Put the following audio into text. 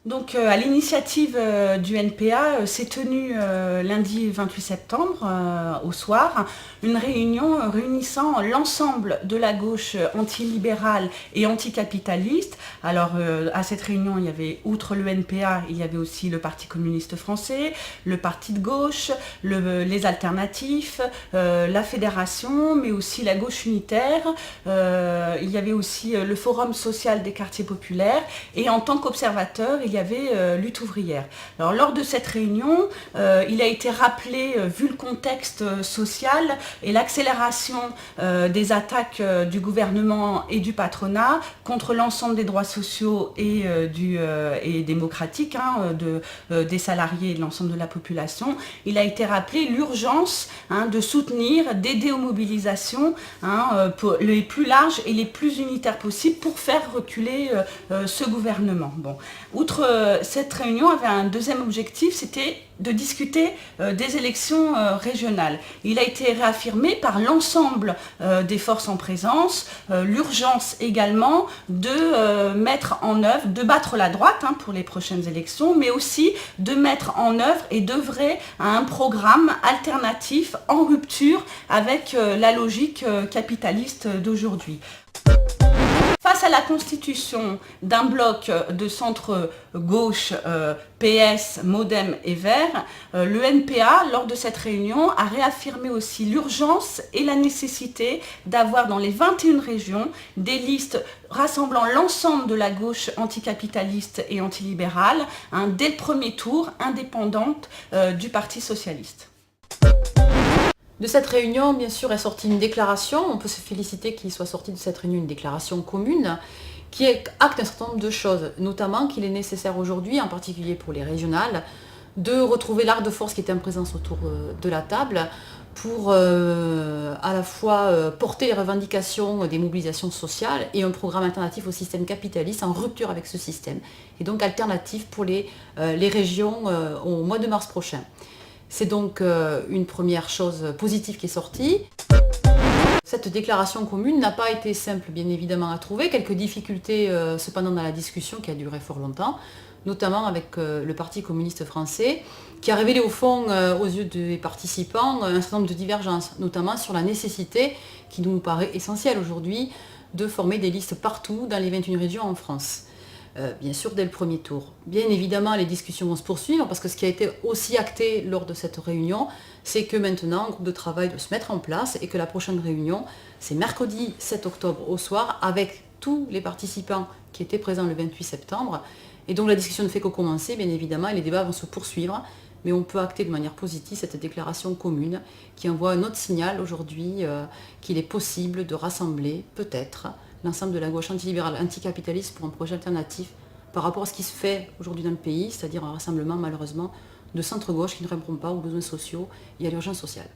Donc, à l'initiative du NPA, s'est tenue lundi 28 septembre au soir une réunion réunissant l'ensemble de la gauche antilibérale et anticapitaliste. Alors, à cette réunion, il y avait, outre le NPA, il y avait aussi le Parti communiste français, le Parti de gauche, les alternatifs, la fédération, mais aussi la gauche unitaire. Il y avait aussi le Forum social des quartiers populaires et en tant qu'observateur, il y avait Lutte ouvrière. Alors, lors de cette réunion, il a été rappelé, vu le contexte social et l'accélération des attaques du gouvernement et du patronat contre l'ensemble des droits sociaux et démocratiques des salariés et de l'ensemble de la population, il a été rappelé l'urgence de soutenir, d'aider aux mobilisations pour les plus larges et les plus unitaires possibles pour faire reculer ce gouvernement. Bon. Outre cette réunion avait un deuxième objectif, c'était de discuter des élections régionales. Il a été réaffirmé par l'ensemble des forces en présence, l'urgence également de mettre en œuvre, de battre la droite pour les prochaines élections, mais aussi de mettre en œuvre et d'œuvrer à un programme alternatif en rupture avec la logique capitaliste d'aujourd'hui. Face à la constitution d'un bloc de centre-gauche, PS, Modem et Verts, le NPA, lors de cette réunion, a réaffirmé aussi l'urgence et la nécessité d'avoir dans les 21 régions des listes rassemblant l'ensemble de la gauche anticapitaliste et antilibérale, dès le premier tour, indépendante du Parti socialiste. De cette réunion, bien sûr, est sortie une déclaration. On peut se féliciter qu'il soit sorti de cette réunion une déclaration commune qui acte un certain nombre de choses, notamment qu'il est nécessaire aujourd'hui, en particulier pour les régionales, de retrouver l'art de force qui était en présence autour de la table pour à la fois porter les revendications des mobilisations sociales et un programme alternatif au système capitaliste en rupture avec ce système, et donc alternatif pour les régions au mois de mars prochain. C'est donc une première chose positive qui est sortie. Cette déclaration commune n'a pas été simple, bien évidemment, à trouver. Quelques difficultés cependant dans la discussion qui a duré fort longtemps, notamment avec le Parti communiste français, qui a révélé au fond, aux yeux des participants, un certain nombre de divergences, notamment sur la nécessité, qui nous paraît essentielle aujourd'hui, de former des listes partout dans les 21 régions en France. Bien sûr dès le premier tour. Bien évidemment, les discussions vont se poursuivre parce que ce qui a été aussi acté lors de cette réunion, c'est que maintenant un groupe de travail doit se mettre en place et que la prochaine réunion, c'est mercredi 7 octobre au soir avec tous les participants qui étaient présents le 28 septembre. Et donc la discussion ne fait que commencer, bien évidemment, et les débats vont se poursuivre. Mais on peut acter de manière positive cette déclaration commune qui envoie un autre signal aujourd'hui qu'il est possible de rassembler, peut-être, l'ensemble de la gauche antilibérale, anticapitaliste pour un projet alternatif par rapport à ce qui se fait aujourd'hui dans le pays, c'est-à-dire un rassemblement malheureusement de centre-gauche qui ne répond pas aux besoins sociaux et à l'urgence sociale.